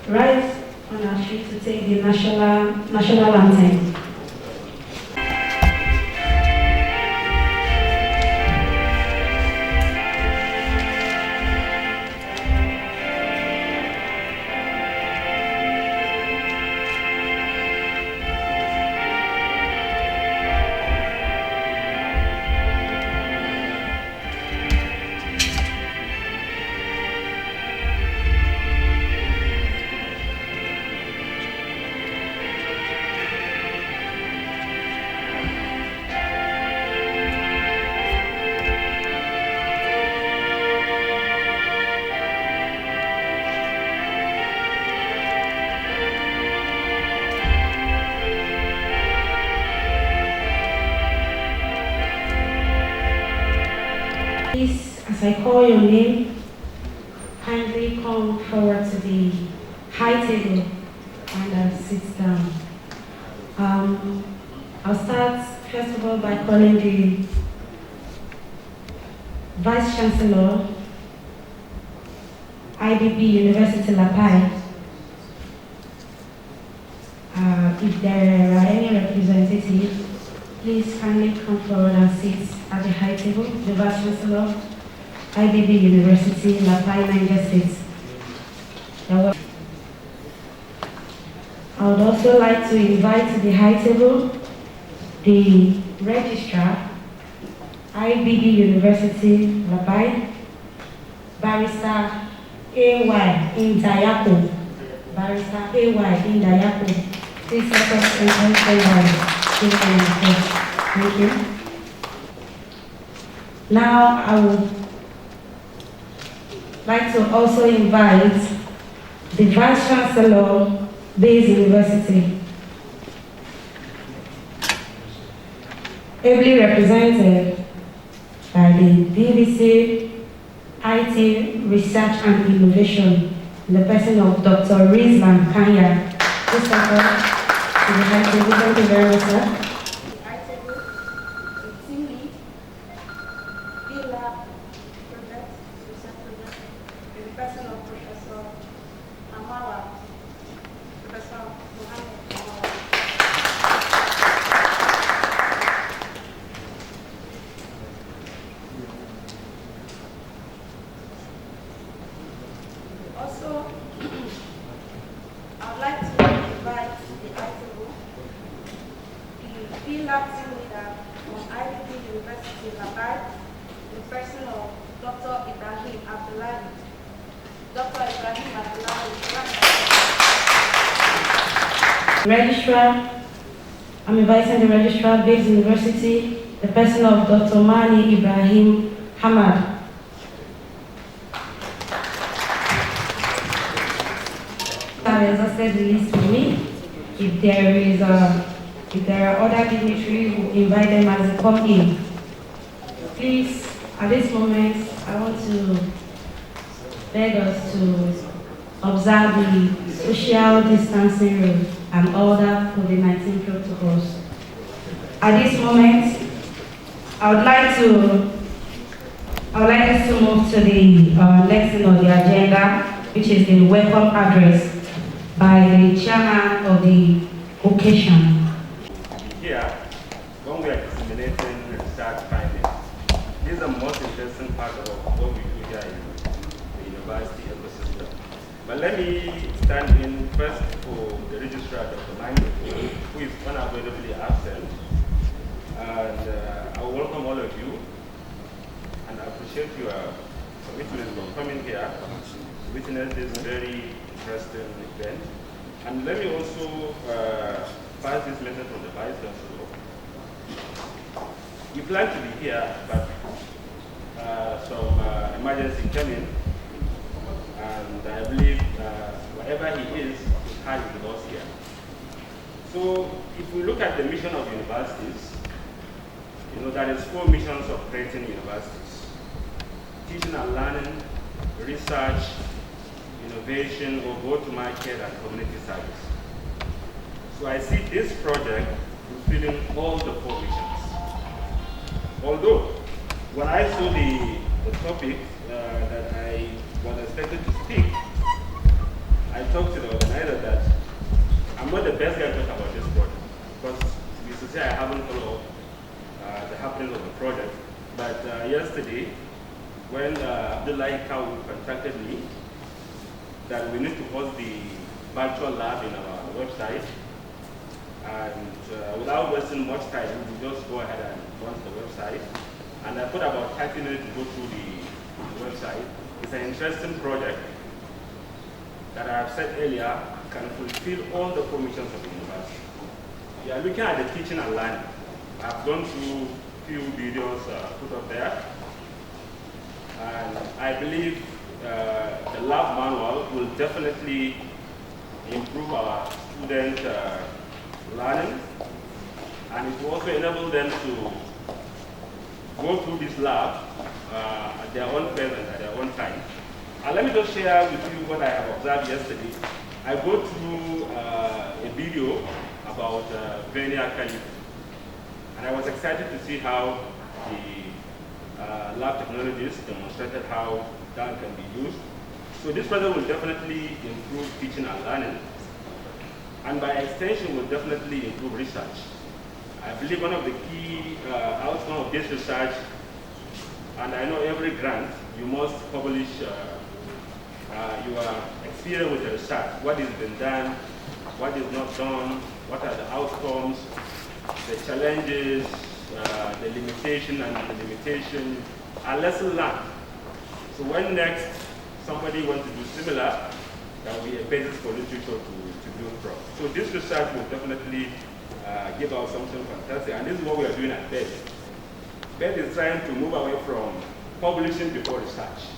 rise on our feet to take the national anthem. Please, as I call your name, kindly come forward to the high table and sit down. I'll start first of all by calling the Vice Chancellor, IBB University Lapai. If there are any representatives, please kindly come forward and sit at the high table. The Vice Chancellor, IBB University, Lapai, Niger State. I would also like to invite to the high table the Registrar, IBB University, Lapai, Barrister A.Y. Indayapo. Barrister A.Y. Indayapo. Please let us invite Thank you. Now I would like to also invite the Vice Chancellor, Baze University, ably represented by the BBC IT Research and Innovation in the person of Dr. Rizlan Kanya. Please welcome to the high table. Thank you very much, sir. VLAB project, research project, in the person of Professor Amala, Professor Mohammed Amala. Also, I would like to invite the ITO, the VLAB team leader from IBB University, Lapai, in the person of Dr. Ibrahim Abdullahi. Dr. Ibrahim Abdullahi. Registrar, I'm inviting the Registrar, Baze University, the person of Dr. Mani Ibrahim Hamad. I've exhausted the list with me. If there are other dignitaries, we'll invite them as they come in. Please, at this moment, I want to beg us to observe the social distancing rule and other COVID-19 protocols. At this moment, I would like us to move to the next thing on the agenda, which is the welcome address by the chairman of the occasion. Here, when we are disseminating research findings, this is the most interesting part of what we do here in the university ecosystem. But let me stand in first for the registrar, Dr. Mani, who is unavoidably absent. And I welcome all of you, and I appreciate your commitment for coming here to witness this very interesting event. And let me also pass this message from the Vice Chancellor. You plan to be here, but some emergency came in, and I believe wherever he is, his heart is with us here. So if we look at the mission of universities, there is 4 missions of creating universities: teaching and learning, research, innovation, or go-to-market and community service. So I see this project fulfilling all the 4 missions. Although, when I saw the topic that I was expected to speak, I talked to the not the best guy to talk about this project because, to be sincere, I haven't followed the happening of the project. But yesterday, when Abdullahi Kawu contacted me that we need to host the virtual lab in our website, and without wasting much time, we just go ahead and launch the website. And I put about 30 minutes to go through the website. It's an interesting project that I have said earlier can fulfill all the permissions of the university. We are looking at the teaching and learning. I've gone through a few videos put up there. And I believe the lab manual will definitely improve our student learning, and it will also enable them to go through this lab at their own pace and at their own time. And let me just share with you what I have observed yesterday. I go through a video about Venia Caliph, and I was excited to see how the lab technologists demonstrated how that can be used. So this project will definitely improve teaching and learning, and by extension will definitely improve research. I believe one of the key outcomes of this research, and I know every grant, you must publish your experience with the research, what has been done, what is not done, what are the outcomes, the challenges, the limitation and the limitation, and lesson learned. So when next somebody wants to do similar, that will be a basis for literature to build from. So this research will definitely give out something fantastic, and this is what we are doing at Baze. Baze is trying to move away from publishing before research.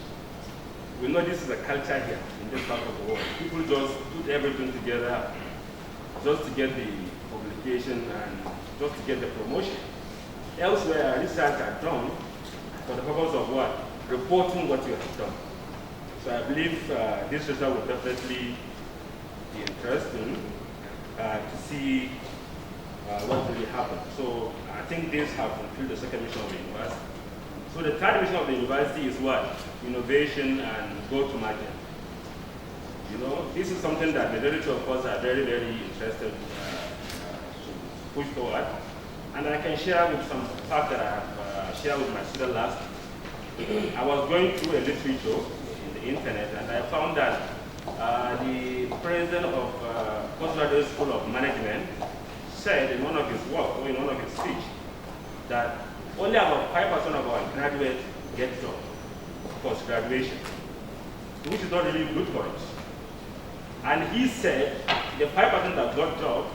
We know this is a culture here in this part of the world. People just put everything together just to get the publication and just to get the promotion. Elsewhere, research are done for the purpose of what? Reporting what you have done. So I believe this result will definitely be interesting to see what really happened. So I think this has fulfilled the second mission of the university. So the third mission of the university is what? Innovation and go-to-market. You know, this is something that the majority of us are very, very interested to push forward. And I can share with some facts that I have shared with my student last. I was going through a literature in the internet, and I found that the president of Postgraduate School of Management said in one of his work, or in one of his speech, that only about 5% of our graduates get job post-graduation, which is not really good for us. And he said the 5% that got job,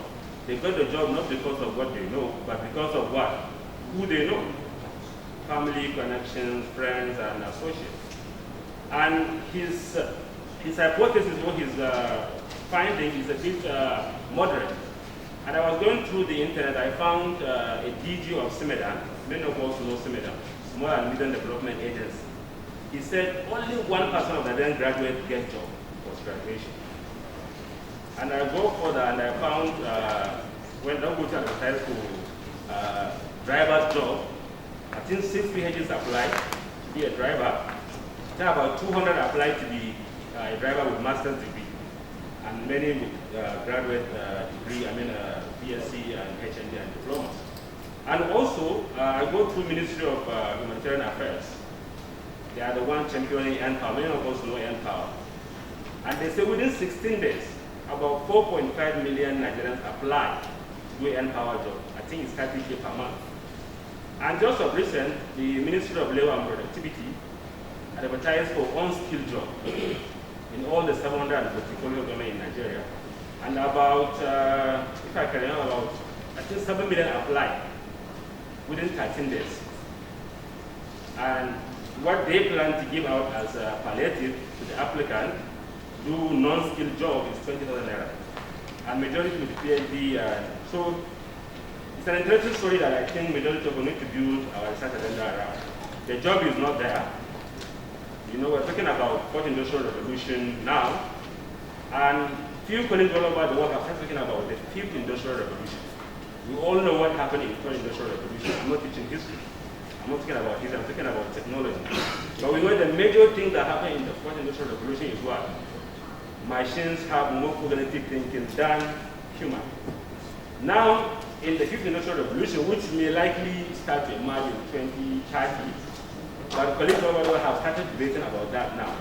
they got the job not because of what they know, but because of what? Who they know. Family connections, friends, and associates. And his hypothesis or his finding is a bit moderate. And I was going through the internet, I found a DG of CIMEDAN. Many of us know CIMEDAN, Small and Medium Development Agency. He said only 1% of the then graduates get job post-graduation. And I go further and I found when Dangote advertised for driver's job, I think 6 PhDs applied to be a driver. There are about 200 applied to be a driver with master's degree, and many with graduate degree, BSc and HND and diplomas. And also, I go through Ministry of Humanitarian Affairs. They are the one championing NPower. Many of us know NPower. And they say within 16 days, about 4.5 million Nigerians apply to do NPower job. I think it's 30K per month. And just of recent, the Ministry of Labor and Productivity advertised for unskilled job in all the 740 government in Nigeria. And about, if I can remember, about, I think 7 million applied within 13 days. And what they plan to give out as a palliative to the applicant do non-skilled job is 20,000 naira. And majority with PhD. So it's an interesting story that I think majority of us need to build our research agenda around. The job is not there. You know, we're talking about fourth industrial revolution now, and few colleagues all over the world are talking about the fifth industrial revolution. We all know what happened in the fourth industrial revolution. I'm not teaching history. I'm not talking about history, I'm talking about technology. But we know the major thing that happened in the fourth industrial revolution is what? Machines have more cognitive thinking than human. Now, in the fifth industrial revolution, which may likely start to emerge in 2030, but colleagues over there have started debating about that now.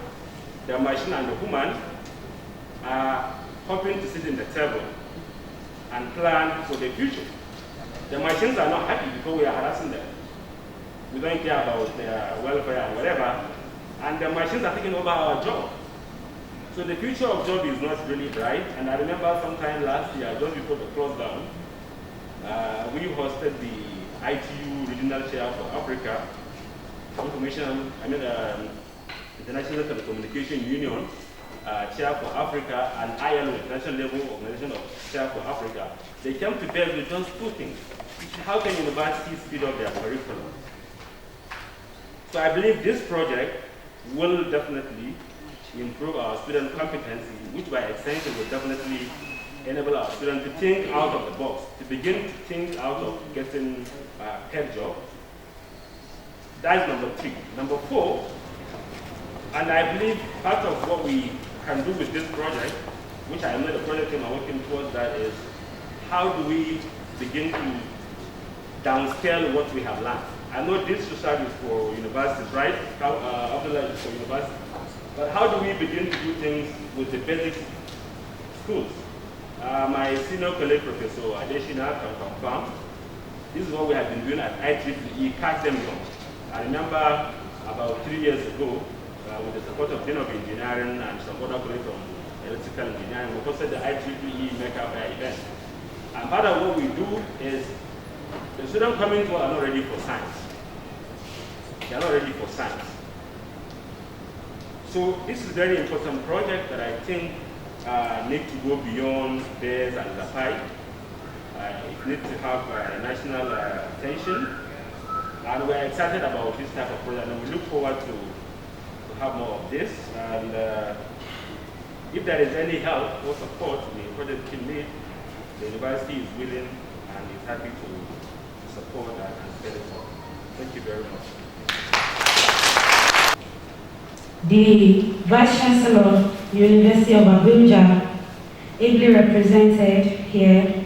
The machine and the human are hoping to sit in the table and plan for the future. The machines are not happy because we are harassing them. We don't care about their welfare and whatever, and the machines are taking over our job. So the future of job is not really bright, and I remember sometime last year, just before the close down, we hosted the ITU Regional Chair for Africa, International Telecommunication Union Chair for Africa, and ILO, International Labour Organization of Chair for Africa. They came to bear with just two things. How can universities speed up their curriculum? So I believe this project will definitely improve our student competency, which by extension will definitely enable our students to think out of the box, to begin to think out of getting a paid job. That is number 3. Number 4, and I believe part of what we can do with this project, which I know the project team are working towards, that is how do we begin to downscale what we have learned. I know this society is for universities, right? Abdullah is for universities. But how do we begin to do things with the basic schools? My senior colleague, Professor Adeshina, can confirm. This is what we have been doing at IEEE, catch them young. I remember about 3 years ago, with the support of Dean of Engineering and some other colleagues from Electrical Engineering, we hosted the IEEE Maker Fair event. And part of what we do is the students coming to us are not ready for science. They are not ready for science. So this is a very important project that I think needs to go beyond Baze and Zapai. It needs to have national attention. And we're excited about this type of project, and we look forward to have more of this. And if there is any help or support the project can need, the university is willing and is happy to support and spell it up. Thank you very much. The Vice Chancellor, University of Abuja, ably represented here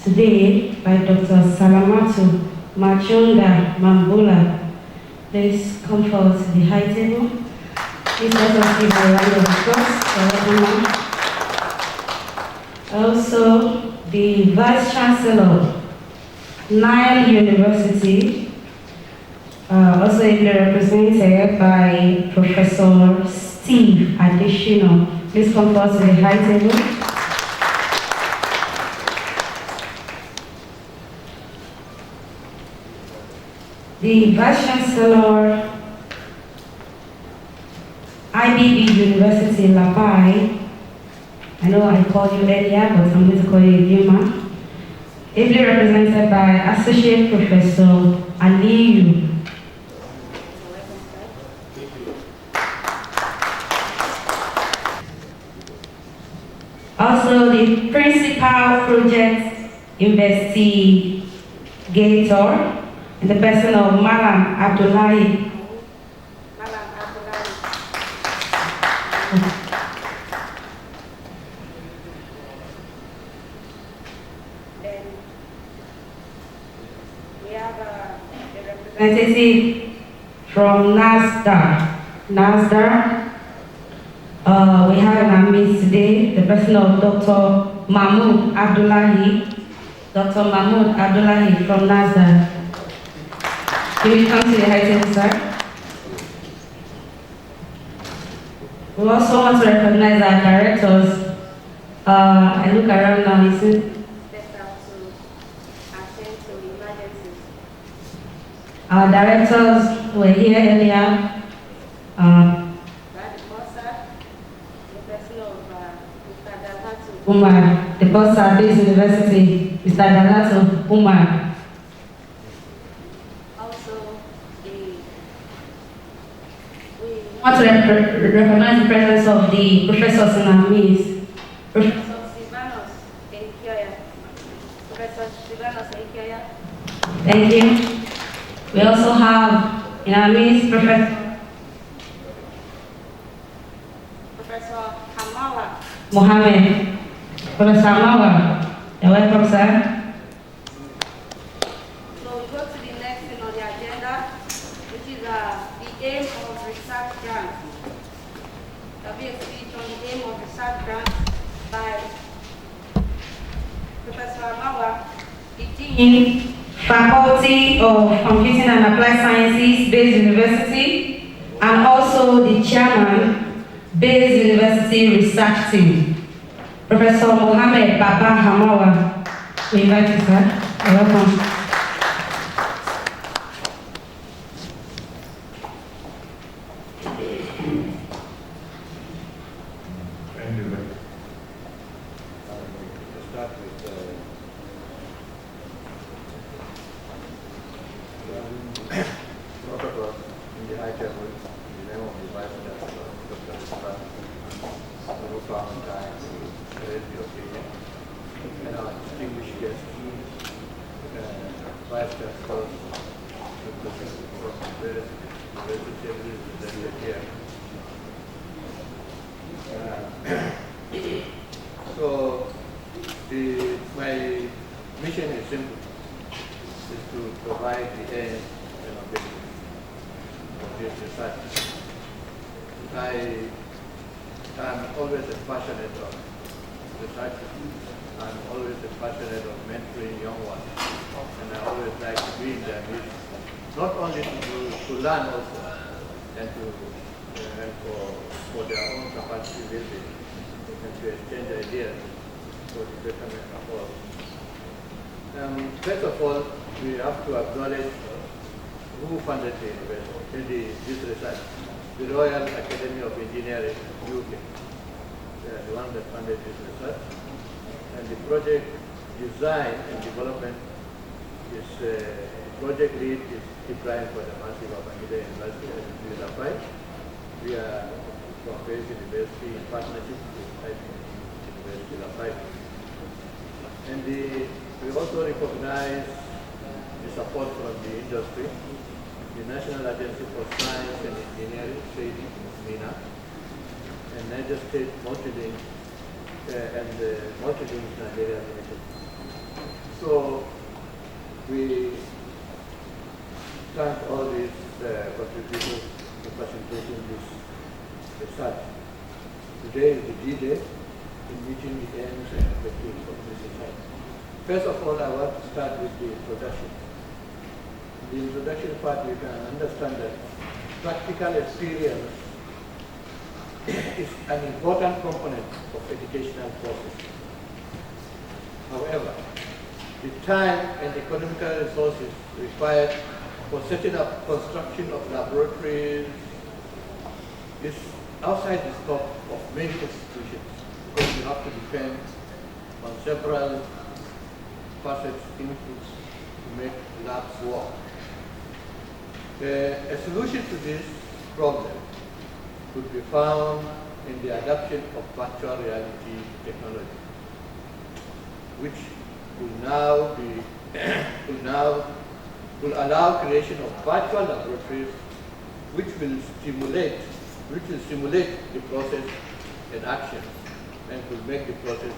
today by Dr. Salamatu Machunga Mambula. Please come forward to the high table. Please let us give a round of applause for everyone. Also, the Vice Chancellor, Nile University, also represented by Professor Steve Adeshino. Please come forward to the high table. The Vice Chancellor, IBB University, Labai. I know I called you earlier, but I'm going to call you Yuma. Ably represented by Associate Professor Aliyu. Also, the Principal Project Investigator, in the person of Malam Abdullahi. Then we have a Representative from NASDAQ. We have in our midst today the person of Dr. Mahmoud Abdullahi. Dr. Mahmoud Abdullahi from NASDAQ. Will you come to the high table, sir? We also want to recognize our directors. I look around now, you see. stepped out to attend to emergencies. Our directors were here earlier. The person of Mr. Dalhatu. Umar, the boss at Baze University, Mr. Dalhatu Umar. Also, we I want to recognize the presence of the professors in our midst. Professor Silvanos Enkyoya. Professor Silvanos Enkyoya. Thank you. We also have in our midst Professor Professor Hamala. Mohammed. Professor Amawa. You're welcome, sir. So we go to the next thing on the agenda, which is the aim of research grant. There'll be a speech on the aim of research grant by Professor Amawa, the Dean, Faculty of Computing and Applied Sciences, Baze University, and also the chairman, Baze University Research Team, Professor Mohammed Baba Hamawa. We invite you, sir. You're welcome. Protocol in the high table in the name of the Vice Chancellor, Dr. Isra, Guru Valentine, the opinion, and our distinguished guests, Vice Chancellor, Dr. from various universities represented here. So, my mission is simple, is to provide the aid and objectives of this research. I am always passionate of research. I'm always passionate of mentoring young ones. And I always like to be in their midst, not only to learn also, and for their own capacity building, and to exchange ideas for the betterment of all. First of all, we have to acknowledge who funded the university, this research. The Royal Academy of Engineering, UK. They are the one that funded this research. And the project design and development is, the project lead is Ibrahim for the Massive of Babangida University and VLAB. We are from Baze University in partnership with University VLAB. And we also recognize the support from the industry, the National Agency for Science and Engineering, NINA, and Niger State Multilink and Multilink Nigeria Limited. So we thank all these contributors to facilitating this research. Today is the D-Day in meeting the aims and objectives of this research. First of all, I want to start with the introduction. The introduction part, we can understand that practical experience is an important component of educational process. However, the time and economical resources required for setting up construction of laboratories is outside the scope of many institutions, because you have to depend on several facets, inputs to make labs work. A solution to this problem could be found in the adoption of virtual reality technology, which will allow creation of virtual laboratories which will simulate the process in action and will make the process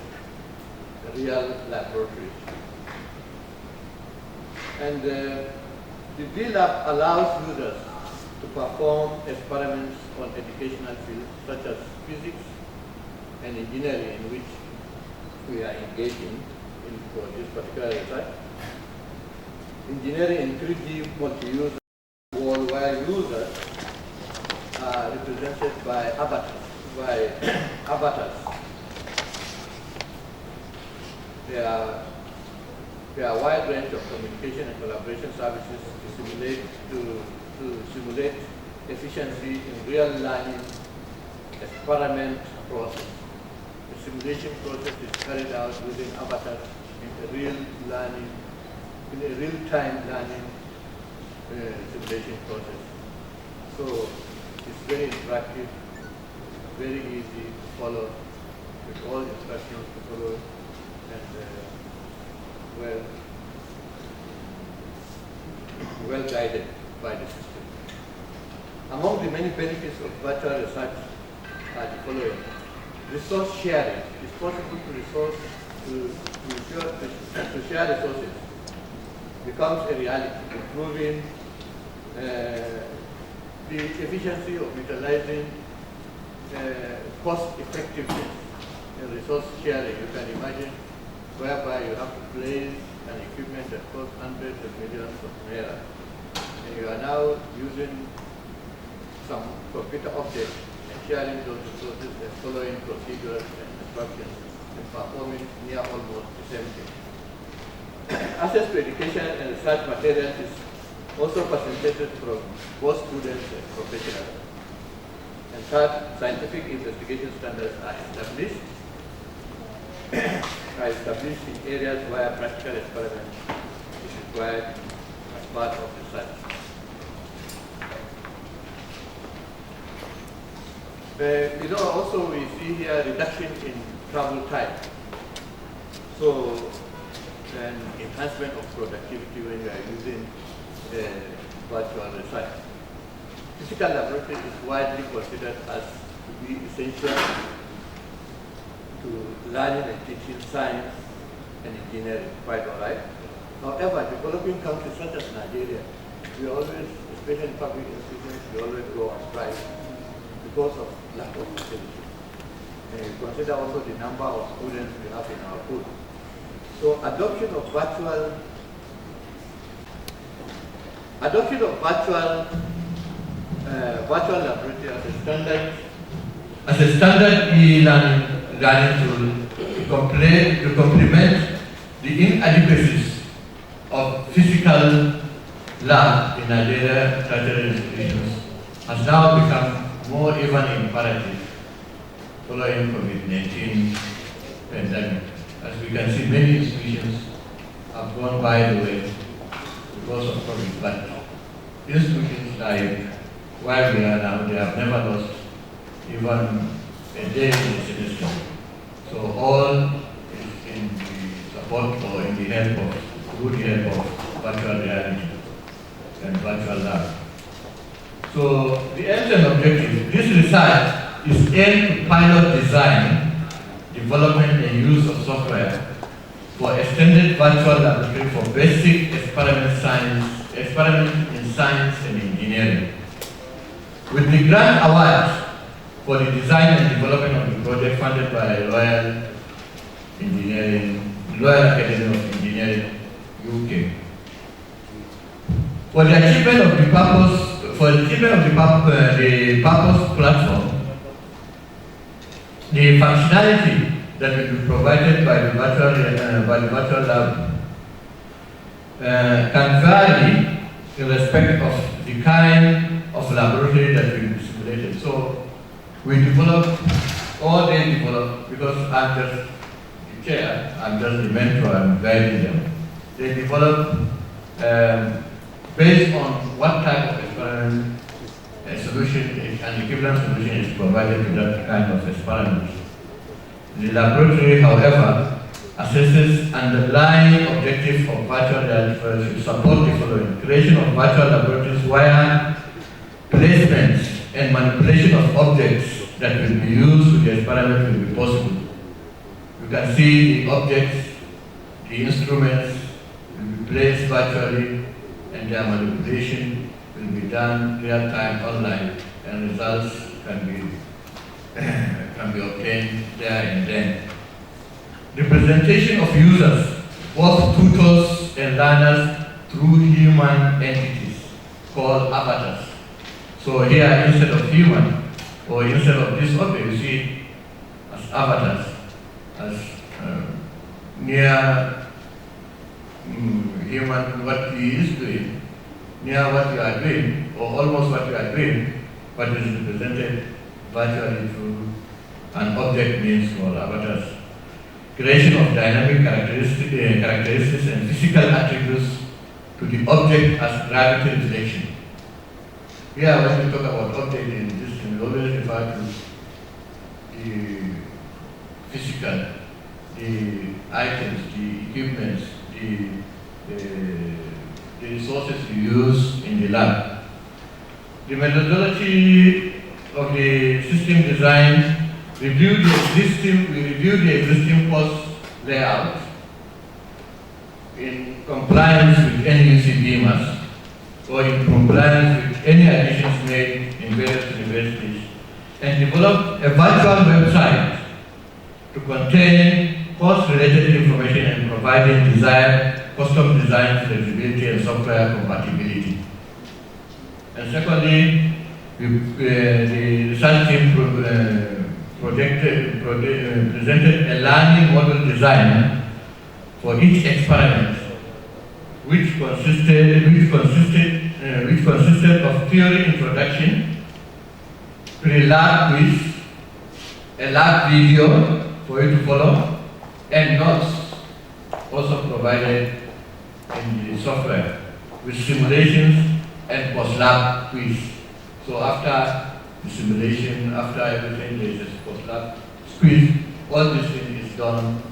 real laboratories. And the VLAB allows users to perform experiments on educational fields such as physics and engineering, in which we are engaging for this particular research. Engineering in 3D multi-user world where users are represented by avatars. There are a wide range of communication and collaboration services to simulate efficiency in real learning experiment process. The simulation process is carried out using avatars in a real-time learning simulation process. So it's very interactive, very easy to follow, with all instructions to follow, and well guided by the system. Among the many benefits of virtual research are the following. Resource sharing. It's possible to to share resources becomes a reality, improving the efficiency of utilizing cost effectiveness in resource sharing. You can imagine whereby you have to place an equipment that costs hundreds of millions of naira, and you are now using some computer objects and sharing those resources and following procedures and instructions and performing near almost the same thing. Access to education and research materials is also facilitated from both students and professionals. And third, scientific investigation standards are established in areas where practical experiment is required as part of research. Also we see here reduction in travel time. So, an enhancement of productivity when you are using virtual research. Physical laboratory is widely considered as to be essential to learning and teaching science and engineering, quite all right. However, developing countries such as Nigeria, we always, especially public institutions, we always go on strike because of lack of facilities. And we consider also the number of students we have in our pool. So adoption of virtual laboratory as a standard e-learning tool to complement the inadequacies of physical lab in Nigeria tertiary institutions has now become more even imperative following COVID-19 pandemic. As we can see, many institutions have gone by the way because of COVID, but institutions like where we are now, they have never lost even a day in the semester. So all is in the support or in the help of, good help of virtual reality and virtual lab. So the aims and objectives, this research is aimed to pilot design, development and use of software for extended virtual laboratory for basic experiment in science and engineering. With the grant award for the design and development of the project funded by Royal Academy of Engineering, UK. For the achievement of the purpose platform, the functionality that will be provided by the virtual lab can vary in respect of the kind of laboratory that will be simulated. So we develop, or they develop, because I'm just the chair, I'm just the mentor, I'm guiding them. They develop based on what type of experiment a solution, an equivalent solution is provided to that kind of experiment. The laboratory, however, assesses underlying objective of virtual reality to support the following: creation of virtual laboratories where placement and manipulation of objects that will be used with the experiment will be possible. You can see the objects, the instruments will be placed virtually and their manipulation will be done real time online, and results can be obtained there and then. Representation of users, both tutors and learners, through human entities called avatars. So here, instead of human, or instead of this object, you see as avatars, as near human, what he is doing, near what you are doing, or almost what you are doing, but is represented virtually through an object means called avatars. Creation of dynamic characteristics and physical attributes to the object as gravity reflection. Here, when we talk about object in this, we always refer to the physical, the items, the equipments, the resources you use in the lab. The methodology of the system design, we review the existing course layout in compliance with NUC BMAS or in compliance with any additions made in various universities, and develop a virtual website to contain course-related information and providing custom design flexibility and software compatibility. And secondly, the research team presented a learning model design for each experiment, which consisted of theory introduction, pre-lab quiz, a lab video for you to follow, and notes also provided in the software with simulations and post-lab quiz. So after the simulation, after everything, there is a post-lab quiz. All this thing is done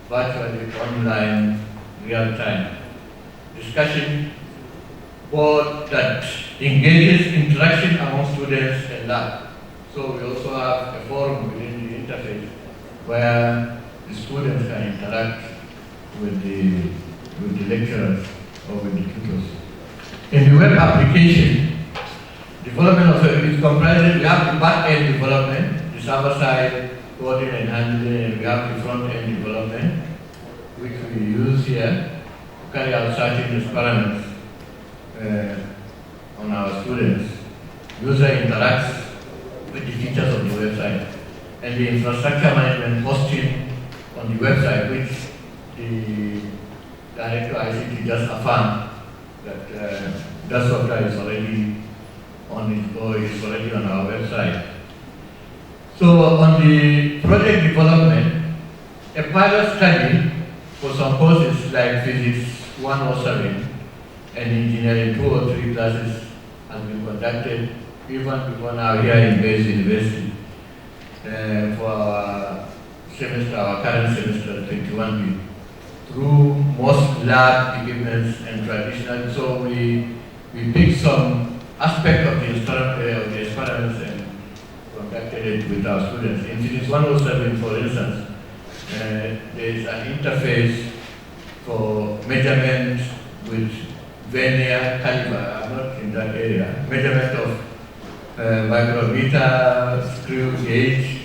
virtually, online, real time. Discussion board that engages interaction among students and lab. So we also have a forum within the interface where the students can interact with the lecturers or with the tutors. In the web application, development of it comprises, we have the back-end development, the server-side coding and handling, and we have the front-end development, which we use here to carry out certain experiments on our students. User interacts with the features of the website, and the infrastructure management hosting on the website, which the Director of ICT just affirmed that that software is already on it, or is already on our website. So on the project development, a pilot study for some courses like Physics 107 and Engineering 203 classes has been conducted even before now here in Baze University for our semester, our current semester 21B, through most lab equipments and traditional. So we picked some aspect of the experiments and conducted it with our students. In Physics 107, for instance, there is an interface for measurement with vernier caliber. I'm not in that area. Measurement of micrometer, screw gauge,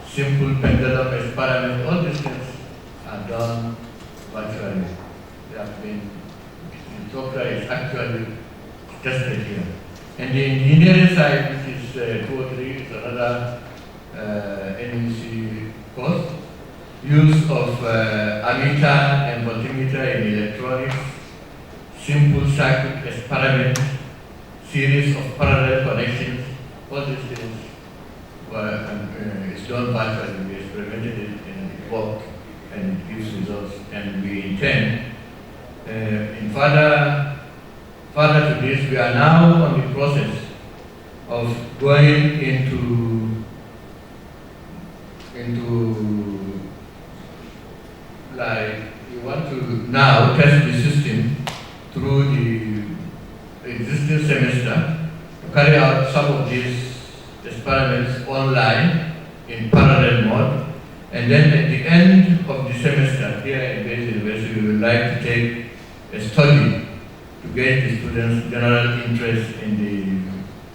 simple pendulum experiment. All these things are done virtually. They have been, the software is actually tested here. And the engineering side, which is 203, is another NUC course. Use of ammeter and multimeter in electronics, simple circuit experiment, series of parallel connections. All these things is done virtually. We experimented it and it worked and it gives results. And we intend, in further to this, we are now on the process of going into like, we want to now test the system through the existing semester to carry out some of these experiments online in parallel mode. And then at the end of the semester here at Baze University, we would like to take a study to get the students' general interest in the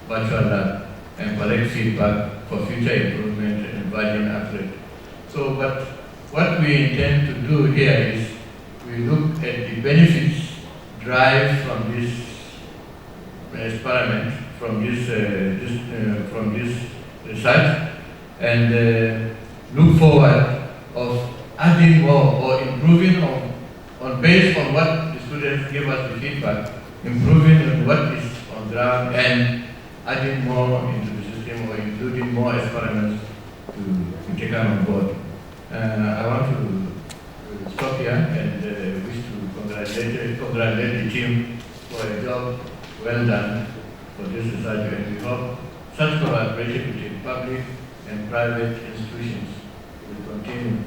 virtual lab and collect feedback for future improvement and version upgrade. So, but what we intend to do here is we look at the benefits derived from this experiment, from this research, and look forward of adding more or improving on based on what the students give us the feedback, improving on what is on ground and adding more into the system or including more experiments to take on board. I want to stop here and wish to congratulate the team for a job well done for this research, and we hope such collaboration between public and private institutions will continue.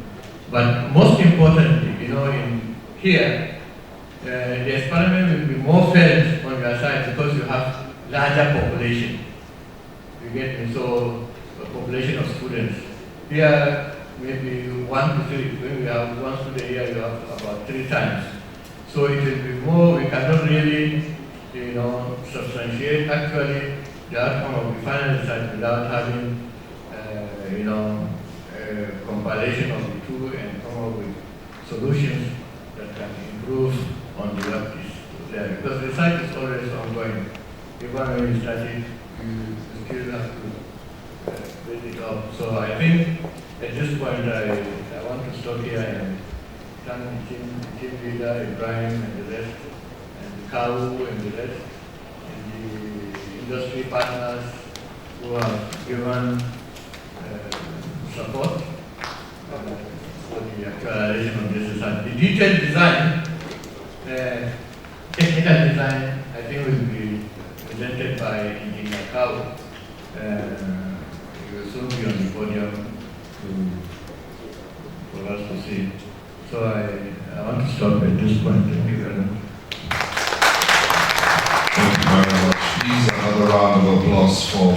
But most importantly, in here, the experiment will be more felt on your side because you have larger population. You get me? So a population of students. Here, maybe 1 to 3. When we have 1 student here, you have about 3 times. So it will be more, we cannot really, substantiate actually the outcome of the final research without having, compilation of the two and come up with solutions that can improve on the work there. Because research is always ongoing. Even when you start it, you still have to build it up. So I think at this point I want to stop here and thank the team leader, Ibrahim and the rest, and Kawu and the rest, and the industry partners who have given support for the actualization of this design. The detailed design, technical design, I think will be presented by Engineer Kawu. He will soon be on the podium for us to see. So I want to stop at this point. Thank you very much. Thank you very much. Please another round of applause for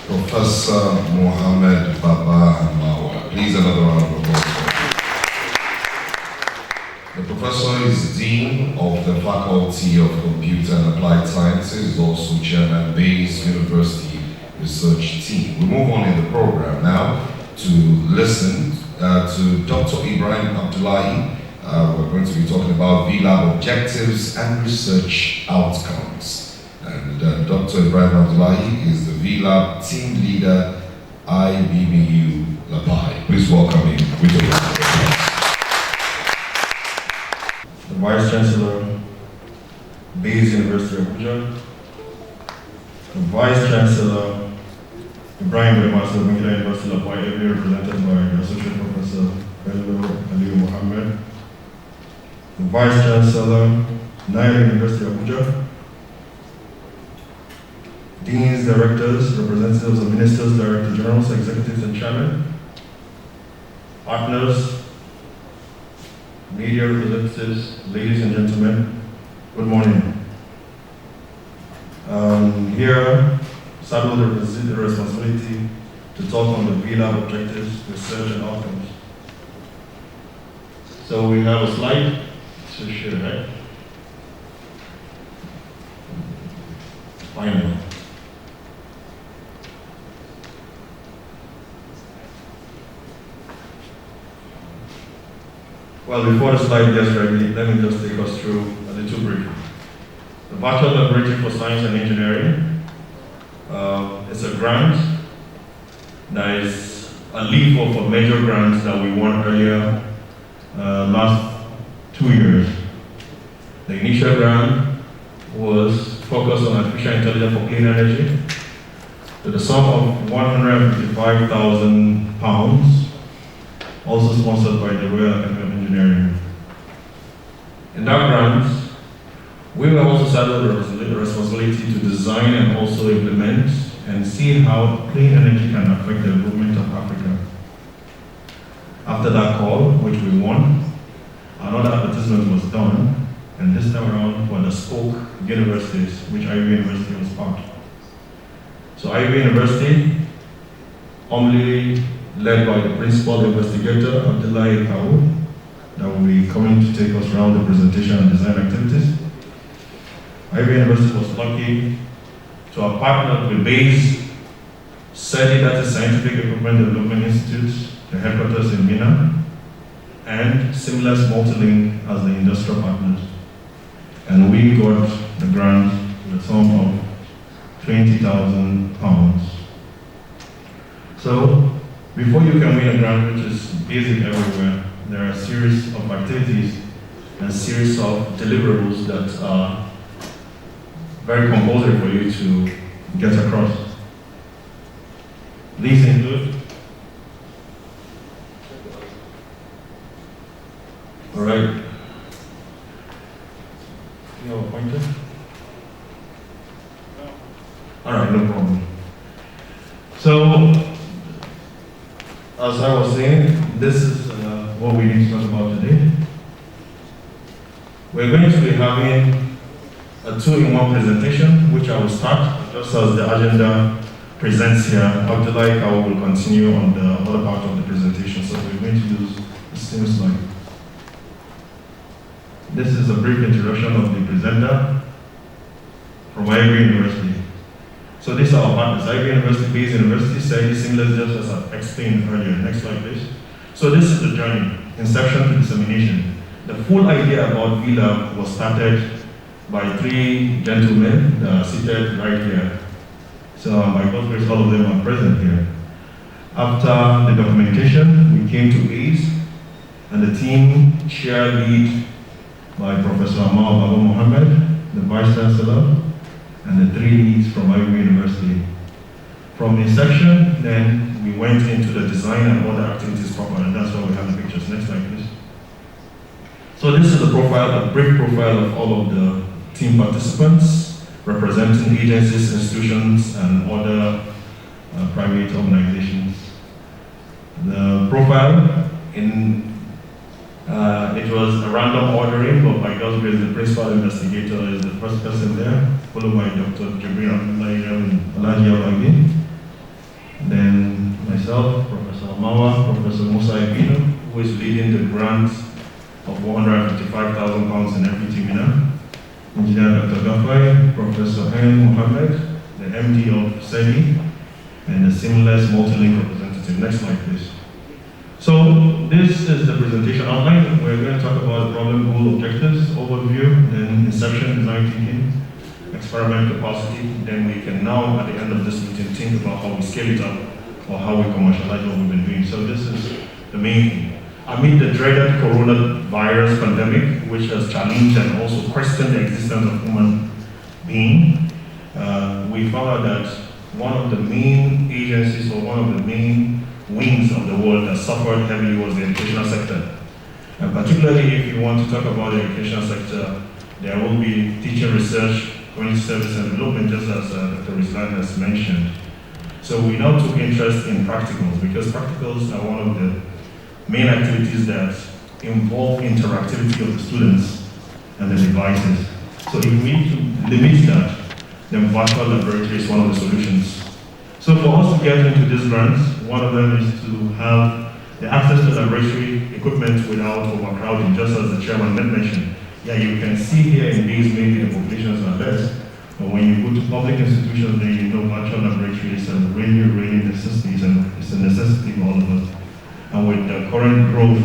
Professor Mohammed Baba Mawa. Please another round of applause. The professor is Dean of the Faculty of Computer and Applied Sciences, also Chairman Baze University Research Team. We move on in the program now to listen to Dr. Ibrahim Abdullahi. We're going to be talking about VLAB objectives and research outcomes. And Dr. Ibrahim Abdullahi is the VLAB team leader, IBBU Lapai. Please welcome him with a round of applause. The Vice Chancellor, Baze University Abuja, the Vice Chancellor, Ibrahim Master of University Lapai, ably represented by Associate Professor Bello Aliyu Mohammed, the Vice Chancellor, Nile University Abuja, Deans, Directors, Representatives of Ministers, Director Generals, Executives and Chairmen, partners, media representatives, ladies and gentlemen, good morning. Here, saddled the responsibility to talk on the VLAB objectives, research and outcomes. So we have a slide to share. Finally. Well, before the slide gets ready, let me just take us through a little brief. The Virtual Laboratory for Science and Engineering is a grant that is a leap of a major grant that we won earlier last 2 years. The initial grant was focused on artificial intelligence for clean energy with a sum of £155,000, also sponsored by the Royal Academy of Engineering. In that grant, we were also saddled the responsibility to design and also implement and see how clean energy can affect the development of Africa. After that call, which we won, another advertisement was done, and this time around for the spoke universities, which IB University was part. So IB University, humbly led by the principal investigator, Abdullahi Kawu, that will be coming to take us around the presentation and design activities. IB University was lucky to have partnered with Baze, SETI, that is Scientific Equipment Development Institute, the headquarters in Mina, and Seamless Multilink as the industrial partners. And we got the grant with a sum of £20,000. So, before you can win a grant, which is basic everywhere, there are a series of activities and a series of deliverables that are very compulsory for you to get across. These include, all right, you have a pointer? All right, no problem. So, as I was saying, this is what we need to talk about today. We're going to be having a 2-in-1 presentation, which I will start just as the agenda presents here. Abdullahi Kawu will continue on the other part of the presentation. So we going to use the same slide. This is a brief introduction of the presenter from Baze University. So these are our partners, Baze University, Baze University, seamless, just as I've explained earlier. Next slide, please. So this is the journey, inception to dissemination. The full idea about VLAB was started by 3 gentlemen seated right here. So by God's grace, all of them are present here. After the documentation, we came to Baze, and the team chair lead by Professor Amal Baba Mohammed, the Vice Chancellor, and the 3 leads from Baze University. From the inception, then we went into the design and other activities proper, and that's why we have the pictures. Next slide, please. So this is a profile, a brief profile of all of the team participants, representing agencies, institutions, and other private organizations. The profile, it was a random ordering, but by God's grace, the principal investigator is the first person there, followed by Dr. Jibril Alaji. Then myself, Professor Amawa, Professor Musa Ibino, who is leading the grant of £155,000 in everything, Engineer Dr. Gafai, Professor Hen Mohammed, the MD of SEDI, and the Seamless Multilink representative. Next slide, please. So this is the presentation outline. We're going to talk about problem, goal, objectives, overview, then inception, design thinking, experiment capacity. Then we can now, at the end of this meeting, think about how we scale it up or how we commercialize what we've been doing. So this is the main thing. Amid the dreaded coronavirus pandemic, which has challenged and also questioned the existence of human being, we found out that one of the main agencies or one of the main wings of the world that suffered heavily was the educational sector. And particularly if you want to talk about the educational sector, there will be teaching research, community service and development, just as Dr. Rizlan has mentioned. So we now took interest in practicals, because practicals are one of the main activities that involve interactivity of the students and the devices. So if we need to limit that, then virtual laboratory is one of the solutions. So for us to get into these grants, one of them is to have the access to laboratory equipment without overcrowding, just as the chairman mentioned. Yeah, you can see here in these maybe the populations are less, but when you go to public institutions, then you know virtual laboratory is a really necessity, it's a necessity for all of us. And with the current growth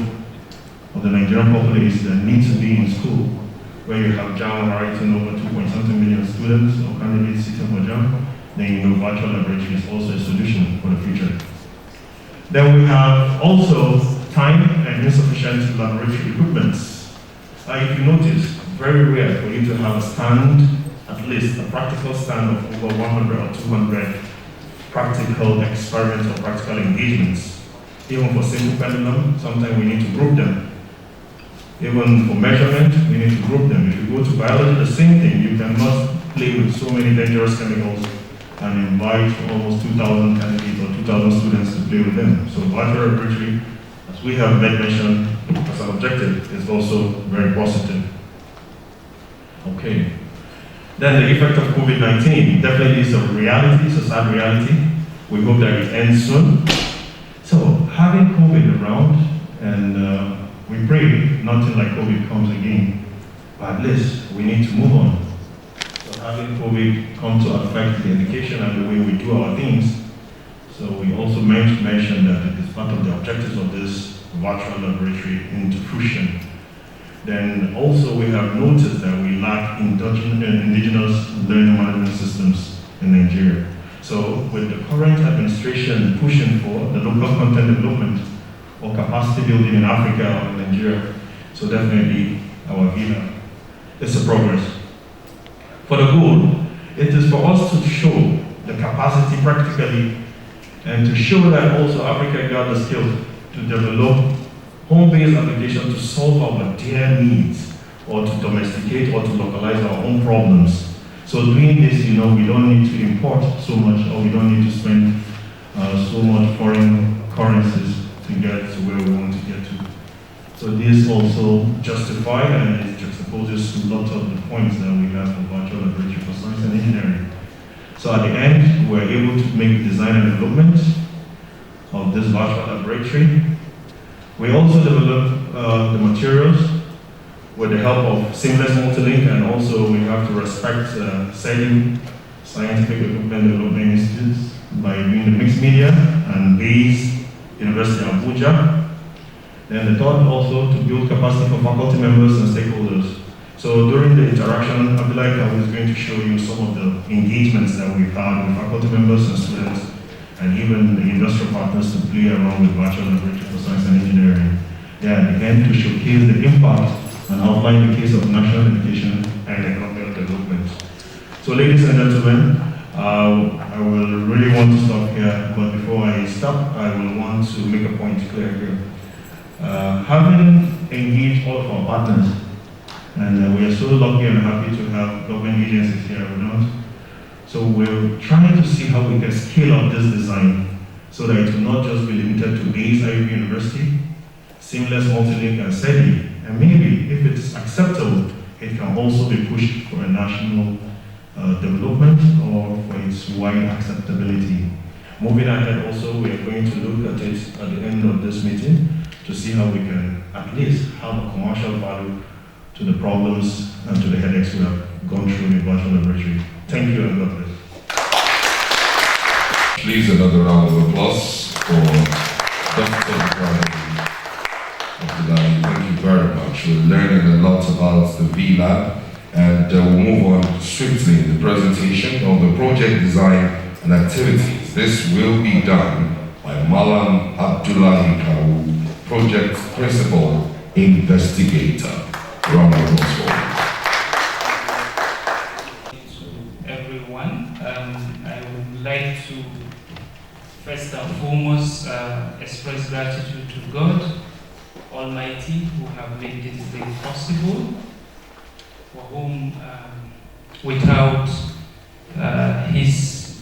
of the Nigerian population that needs to be in school, where you have JAM writing over 2.something million students or candidates sitting for JAM, then you know virtual laboratory is also a solution for the future. Then we have also time and insufficient laboratory equipment. If you notice, very rare for you to have a stand, at least a practical stand of over 100 or 200 practical experiments or practical engagements. Even for simple pendulum, sometimes we need to group them. Even for measurement, we need to group them. If you go to biology, the same thing. You cannot play with so many dangerous chemicals and invite almost 2,000 candidates or 2,000 students to play with them. So virtual laboratory, as we have mentioned as an objective, is also very positive. Okay. Then the effect of COVID-19 definitely is a reality, it's a sad reality. We hope that it ends soon. So having COVID around, and we pray nothing like COVID comes again, but at least we need to move on. So having COVID come to affect the education and the way we do our things, so we also mentioned that it is part of the objectives of this virtual laboratory into fruition. Then also we have noticed that we lack indigenous learning management systems in Nigeria. So with the current administration pushing for the local content development or capacity building in Africa or Nigeria, so definitely our VLAB is a progress. For the goal, it is for us to show the capacity practically and to show that also Africa got the skills to develop home-based applications to solve our dear needs or to domesticate or to localize our own problems. So doing this, we don't need to import so much, or we don't need to spend so much foreign currencies to get to where we want to get to. So this also justifies and it juxtaposes lots of the points that we have for virtual laboratory for science and engineering. So at the end, we're able to make design and development of this virtual laboratory. We also develop the materials with the help of seamless multilink, and also we have to respect SETI, Scientific Equipment Development Institutes, by doing the mixed media, and Baze University Abuja. Then the third also to build capacity for faculty members and stakeholders. So during the interaction, I feel like I was going to show you some of the engagements that we've had with faculty members and students, and even the industrial partners to play around with virtual laboratory for science and engineering. Yeah, again to showcase the impact and outline the case of national education and economic development. So ladies and gentlemen, I will really want to stop here, but before I stop, I will want to make a point clear here. Having engaged all of our partners, and we are so lucky and happy to have government agencies here with us. So we're trying to see how we can scale up this design so that it will not just be limited to Baze University, seamless multilink and SETI, and maybe if it's acceptable, it can also be pushed for a national development or for its wide acceptability. Moving ahead also, we are going to look at it at the end of this meeting to see how we can at least have a commercial value to the problems and to the headaches we have gone through in virtual laboratory. Thank you and God bless. Please another round of applause for Dr. Abdullahi. Thank you very much. We're learning a lot about the VLAB, and we'll move on swiftly in the presentation of the project design and activities. This will be done by Malam Abdullahi Kawu, project principal investigator. Round of applause for him. Everyone, I would like to first and foremost express gratitude to God Almighty who have made this day possible, for whom without His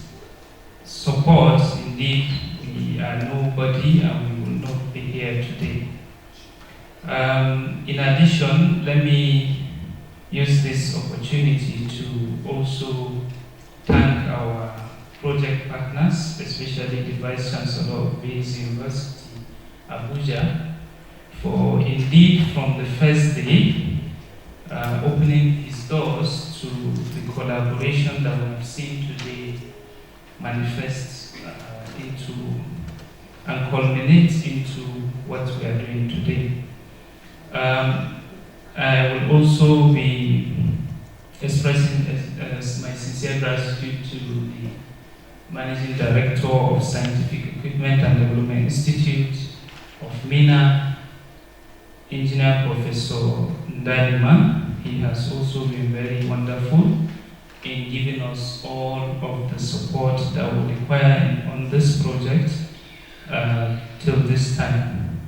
support, indeed, we are nobody and we will not be here today. In addition, let me use this opportunity to also thank our project partners, especially the Vice Chancellor of Baze University, Abuja, for indeed from the first day opening his doors to the collaboration that we have seen today manifest into and culminate into what we are doing today. I will also be expressing my sincere gratitude to the Managing Director of Scientific Equipment and Development Institute of MENA, Engineer Professor Ndalima. He has also been very wonderful in giving us all of the support that we require on this project till this time.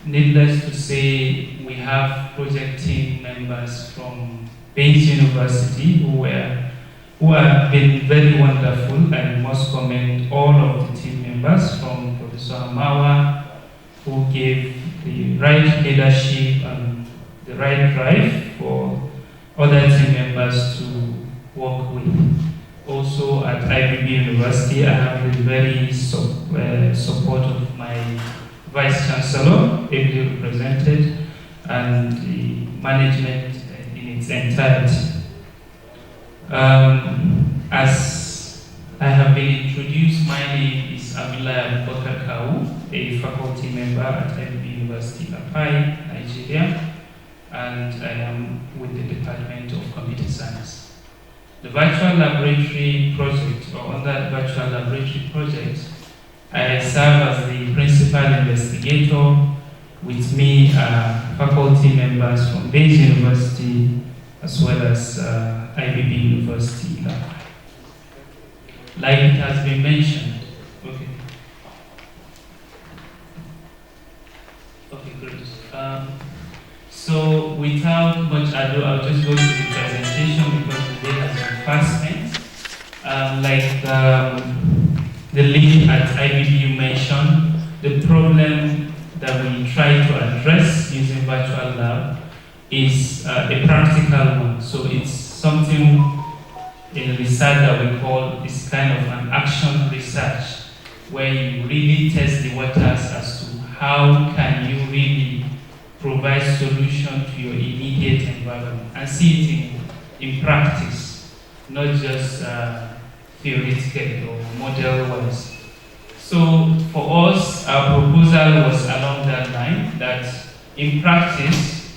Needless to say, we have project team members from Baze University who have been very wonderful, and must commend all of the team members from Professor Amawa, who gave the right leadership and the right drive for other team members to work with. Also at IBB University, I have been very support of my Vice Chancellor, ably represented, and the management in its entirety. As I have been introduced, my name is Abdullahi Kawu, a faculty member at IBB University, Apai, Nigeria, and I am with the Department of Computer Science. The virtual laboratory project, or under the virtual laboratory project, I serve as the principal investigator. With me are faculty members from Baze University as well as IBB University. Like it has been mentioned. Okay. Okay, great. So without much ado, I'll just go to the presentation because the day has been fast spent. The lead at IBBU mentioned, the problem that we try to address using virtual lab is a practical one. So it's something in research that we call this kind of an action research, where you really test the waters as to how can you really provide solution to your immediate environment and see it in practice, not just theoretical or model-wise. So for us, our proposal was along that line, that in practice,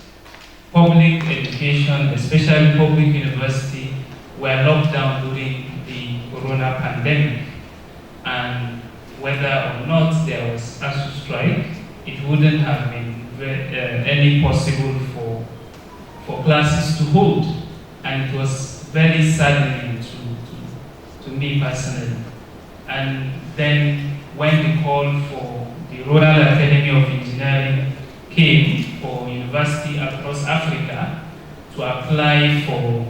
public education, especially public university, were locked down during the corona pandemic. And whether or not there was ASU strike, it wouldn't have been any possible for classes to hold. And it was very saddening to me personally. And then when the call for the Royal Academy of Engineering came for university across Africa to apply for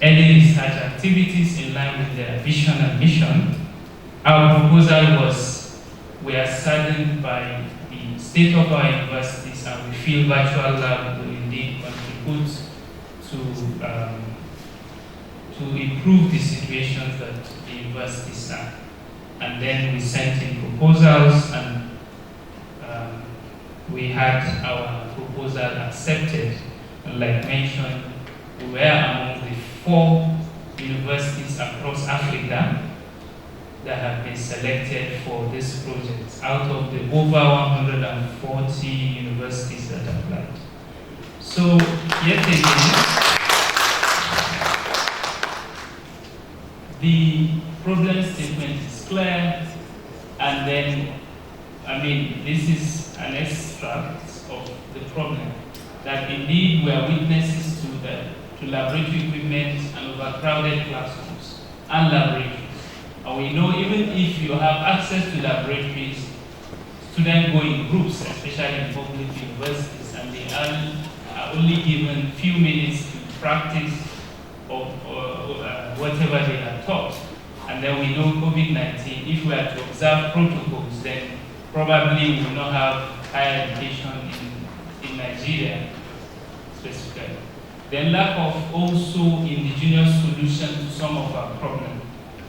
any research activities in line with their vision and mission, our proposal was, we are saddened by the state of our universities, and we feel virtual lab will indeed contribute to improve the situations that the universities are. And then we sent in proposals, and we had our proposal accepted. And like mentioned, we were among the 4 universities across Africa that have been selected for this project out of the over 140 universities that applied. So, yet again, the problem statement is clear, and then, this is an extract of the problem, that indeed we are witnesses to laboratory equipment and overcrowded classrooms and laboratories. And we know even if you have access to laboratories, students go in groups, especially in public universities, and they are only given few minutes to practice or whatever they are taught. And then we know COVID-19, if we are to observe protocols, then probably we will not have higher education in Nigeria specifically. Then lack of also indigenous solution to some of our problems.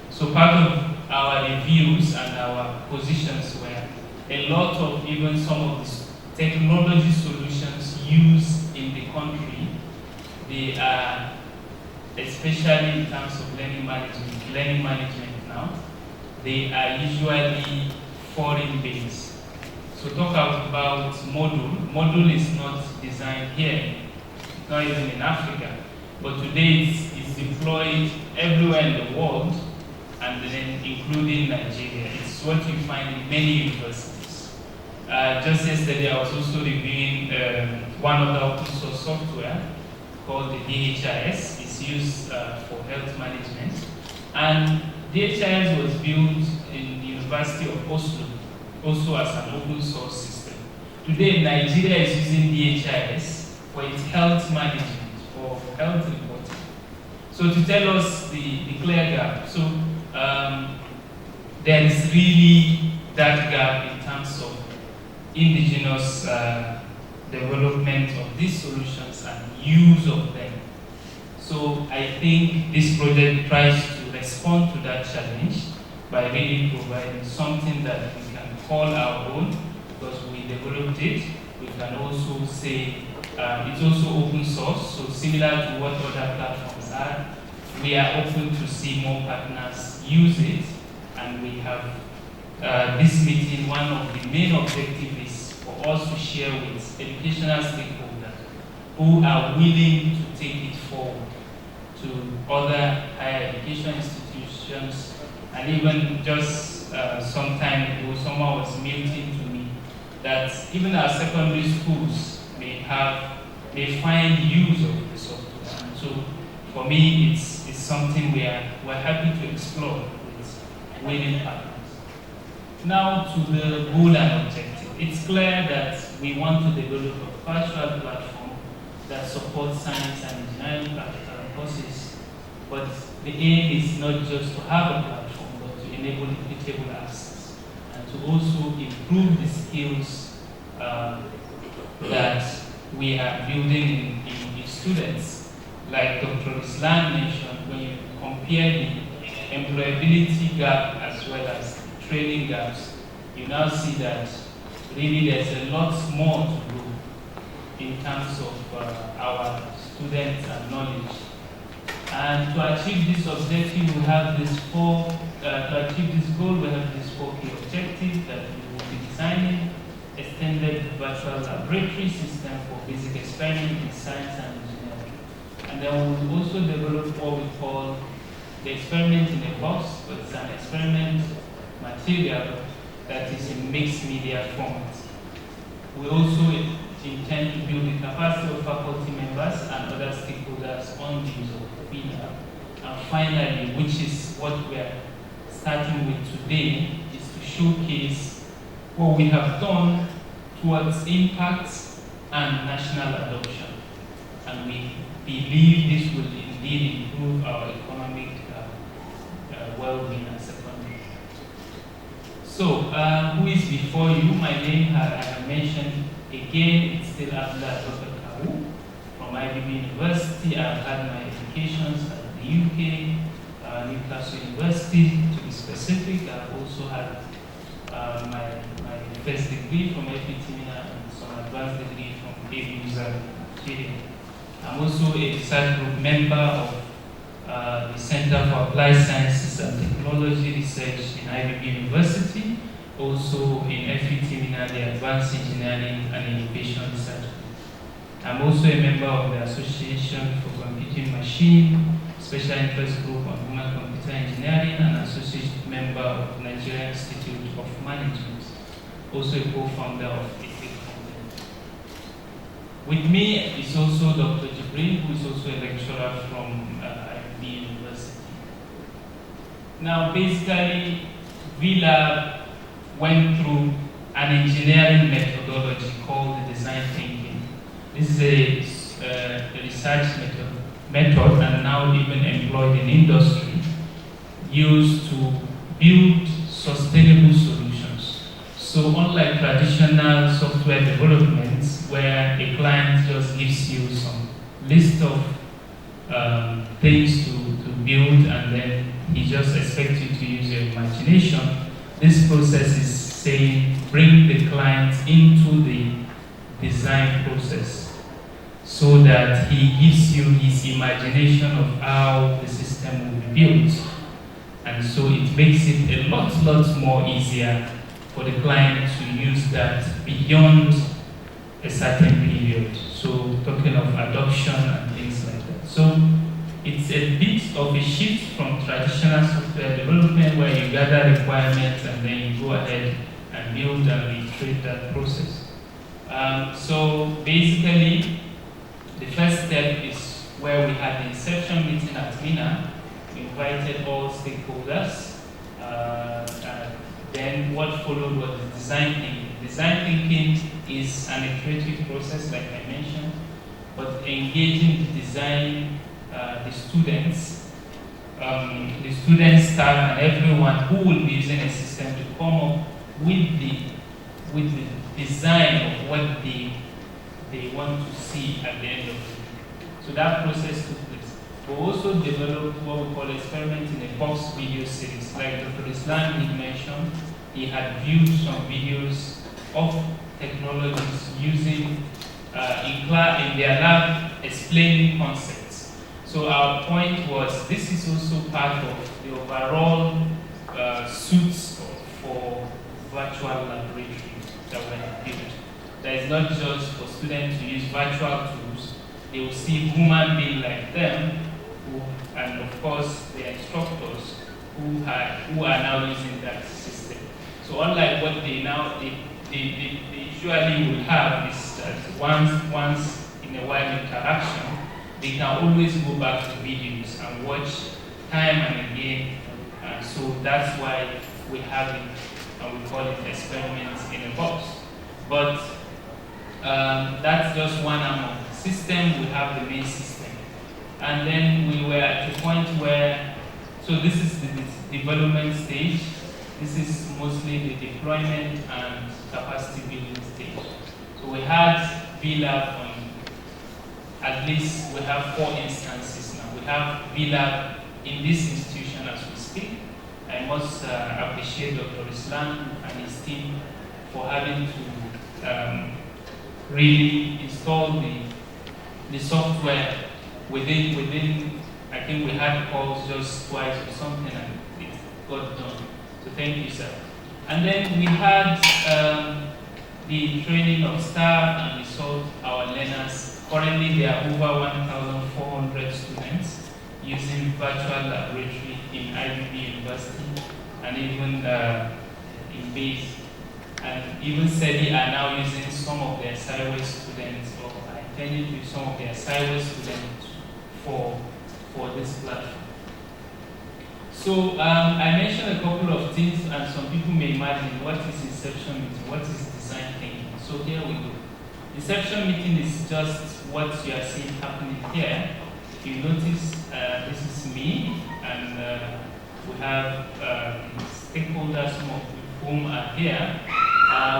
So part of our reviews and our positions were a lot of even some of the technology solutions used in the country. They are, especially in terms of learning management now, they are usually foreign based. So talk about module. Module is not designed here, not even in Africa, but today it's deployed everywhere in the world, and then including Nigeria. It's what you find in many universities. Just yesterday I was also reviewing one of the open source software called the DHIS. It's used for health management. And DHIS was built in the University of Oslo, also as an open source system. Today Nigeria is using DHIS for its health management, for health reporting. So to tell us the clear gap. So there is really that gap in terms of indigenous development of these solutions and use of them. So I think this project tries to respond to that challenge by really providing something that we can call our own, because we developed it. We can also say it's also open source, so similar to what other platforms are. We are open to see more partners use it, and we have this meeting, one of the main objectives is for us to share with educational stakeholders who are willing to take it forward to other higher education institutions. And even just some time ago, someone was mentioning to me that even our secondary schools may find use of the software. And so for me, it's something we're happy to explore with willing partners. Now to the goal and objective. It's clear that we want to develop a virtual platform that supports science and engineering practical courses. But the aim is not just to have a platform, but to enable equitable access and to also improve the skills that we are building in students. Like Dr. Islam mentioned, when you compare the employability gap as well as the training gaps, you now see that really there's a lot more to do in terms of our students and knowledge. And to achieve this objective, we have these four, to achieve this goal, we have these 4 key objectives that we will be designing: extended virtual laboratory system for basic experiment in science and engineering. And then we will also develop what we call the experiment in a box, but it's an experiment material that is in mixed media format. We also intend to build the capacity of faculty members and other stakeholders on the use of VLAB. And finally, which is what we are starting with today, is to showcase what we have done towards impact and national adoption. And we believe this will indeed improve our economic well-being as a country. So, who is before you? My name, I have mentioned again, it's still Abdullah Kawu from IBB University. I've had my educations at the UK, Newcastle University to be specific. I've also had my first degree from FET and some advanced degree from Baze University. I'm also a research group member of the Center for Applied Sciences and Technology Research in IBB University, also in FET, the Advanced Engineering and Innovation Research Group. I'm also a member of the Association for Computing Machine, Special Interest Group on Human Computer Engineering, and associate member of Nigerian Institute of Management, also a co-founder of Ethic Content. With me is also Dr. Jibril, who is also a lecturer from IBB University. Now, basically, VLAB went through an engineering methodology called the design thinking. This is a research method and now even employed in industry, used to build sustainable solutions. So unlike traditional software developments, where a client just gives you some list of things to build and then he just expects you to use your imagination, this process is saying bring the client into the design process so that he gives you his imagination of how the system will be built. And so it makes it a lot more easier for the client to use that beyond a certain period. So talking of adoption and things like that. So it's a bit of a shift from traditional software development where you gather requirements and then you go ahead and build and reiterate that process. So basically, the first step is where we had the inception meeting at Mina. We invited all stakeholders. Then what followed was the design thinking. Design thinking is an iterative process, like I mentioned, but engaging the design, the students, staff, and everyone who will be using a system to come up with the design of what they want to see at the end of it. So that process took place. We also developed what we call experiment in a box video series. Like Dr. Islam did mention, he had viewed some videos of technologies using in their lab explaining concepts. So our point was this is also part of the overall suits for virtual laboratory that we have built. That is not just for students to use virtual tools. They will see human beings like them, and of course the instructors who are now using that system. So unlike what they usually will have is that once in a while interaction, they can always go back to videos and watch time and again. So that's why we have it, and we call it experiments in a box. But that's just one among the system. We have the main system. And then we were at the point where, so this is the development stage. This is mostly the deployment and capacity building stage. So we had VLAB on, at least we have 4 instances now. We have VLAB in this institution as we speak. I must appreciate Dr. Islam and his team for having to really install the software within, I think we had calls just twice or something, and it got done. So thank you, sir. And then we had the training of staff, and we saw our learners. Currently, there are over 1,400 students using virtual laboratory in IBB University, and even in Baze. And even SEDI are now using some of their sideways students, or are intending to use some of their sideways students for this platform. So I mentioned a couple of things, and some people may imagine, what is inception meeting, what is design thinking? So here we go. Inception meeting is just what you are seeing happening here. If you notice, this is me, and we have stakeholders, some of whom are here,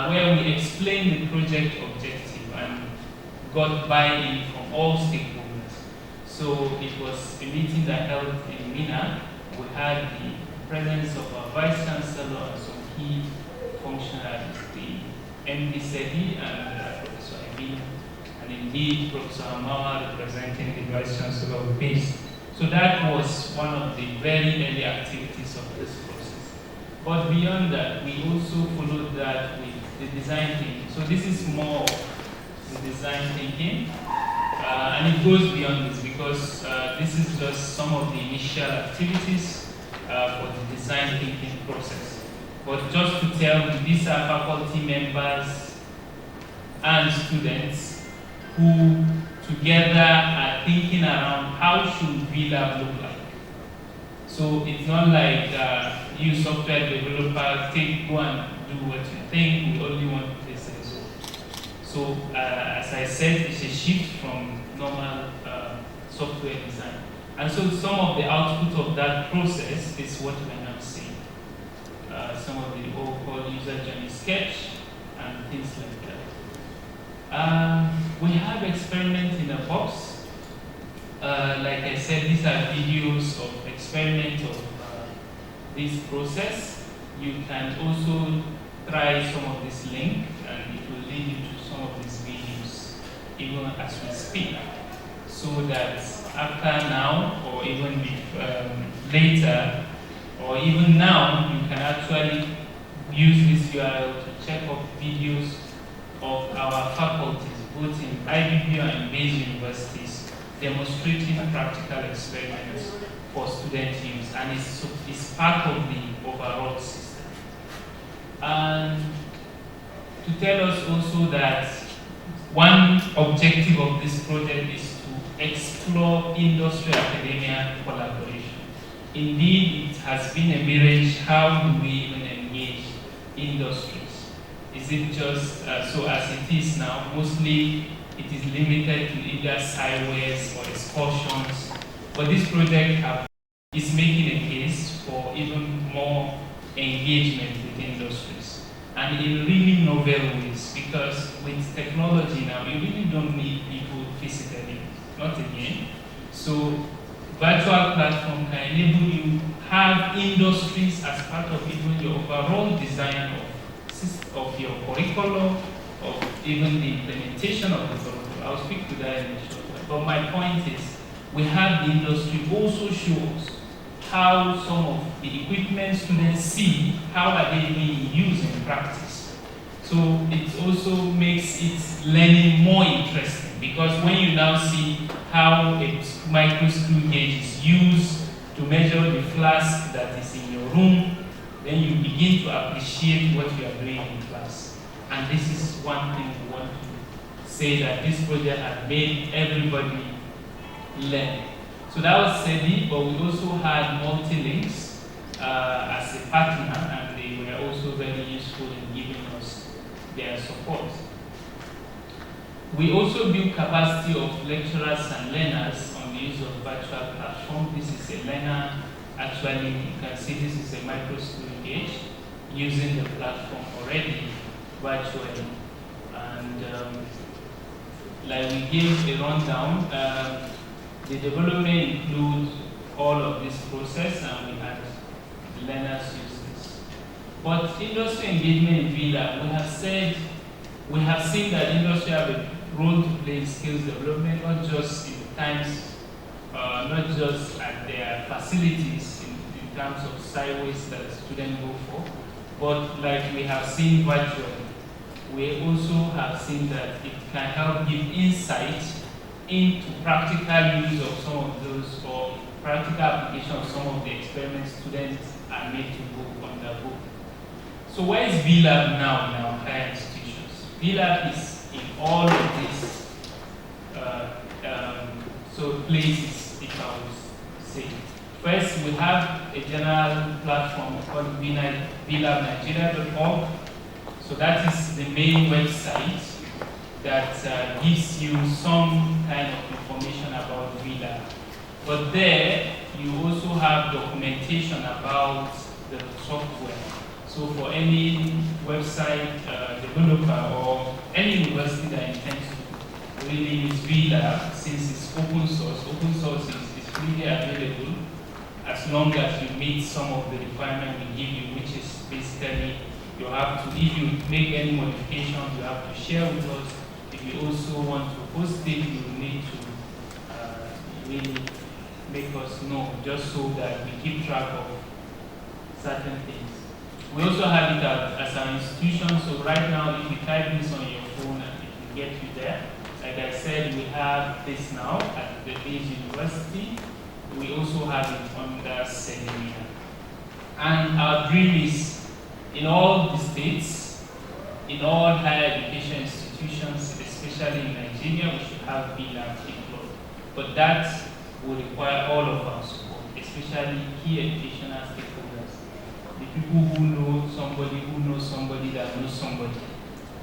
where we explain the project objective and got buy-in from all stakeholders. So it was a meeting that held in Mina. We had the presence of our Vice Chancellor and some key functionaries, the MD SEDI and Professor Emina, and indeed Professor Amawa representing the Vice Chancellor of Baze. So that was one of the very early activities of this process. But beyond that, we also followed that with the design thinking. So this is more of the design thinking. And it goes beyond this, because this is just some of the initial activities for the design thinking process. But just to tell you, these are faculty members and students who together are thinking around how should VLAB look like. So it's not like you software developer go and do what you think, we only want this result. So as I said, it's a shift from normal software design. And so some of the output of that process is what we're now seeing. Some of the old user journey sketch and things like that. We have experiment in a box. Like I said, these are videos of experiment of this process. You can also try some of this link, and it will lead you to some of these videos, even as we speak, so that after now, or even if, later, or even now, you can actually use this URL to check out videos of our faculties, both in IBB and Baze Universities, demonstrating practical experiments for student use, and it's part of the overall system. And to tell us also that one objective of this project is to explore industry-academia collaboration. Indeed, it has been a mirage. How do we even engage industries? Is it just, so as it is now, mostly it is limited to either sideways or excursions, but this project is making a case for even more engagement with industries, and in really novel ways, because with technology now, you really don't need people physically, not again. So virtual platform can enable you have industries as part of even your overall design of your curriculum, of even the implementation of the curriculum. I'll speak to that in a short while. But my point is, we have the industry also shows how some of the equipment students see, how are they being used in practice. So it also makes its learning more interesting, because when you now see how a micro screw gauge is used to measure the flask that is in your room, then you begin to appreciate what you are doing in class. And this is one thing we want to say, that this project has made everybody learn. So that was SEDI, but we also had multi-links as a partner, and they were also very useful in giving us their support. We also build capacity of lecturers and learners on the use of virtual platform. This is a learner, actually, you can see this is a micro screw gauge using the platform already virtually. And like we gave a rundown, the development includes all of this process, and we had the learners use this. But industry engagement in VLAB, we have seen that industry have a role to play in skills development, not just in times, not just at their facilities in terms of sideways that students go for, but like we have seen virtually, we also have seen that it can help give insight into practical use of some of those, or practical application of some of the experiments students are made to undergo. So where is VLAB now in our higher institutions? VLAB is in all of these places, if I would say. First, we have a general platform called VLABnigeria.org. So that is the main website that gives you some kind of information about VLAB. But there, you also have documentation about the software. So for any website developer or any university that intends to really use VLAB, since it's open source is freely available as long as you meet some of the requirements we give you, which is basically you have to, if you make any modifications, you have to share with us. If you also want to post it, you need to really make us know, just so that we keep track of certain things. We also have it as an institution, so right now if you type this on your phone, it will get you there. Like I said, we have this now at the Baze University. We also have it under Senemia. And our dream is, in all the states, in all higher education institutions, especially in Nigeria, we should have VLAB deployed. But that will require all of our support, especially key educational stakeholders. The people who know somebody that knows somebody.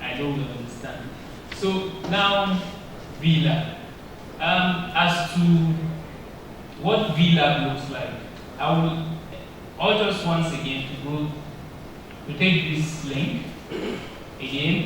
I know we understand. So now, VLAB. As to what VLAB looks like, I will just once again to take this link again.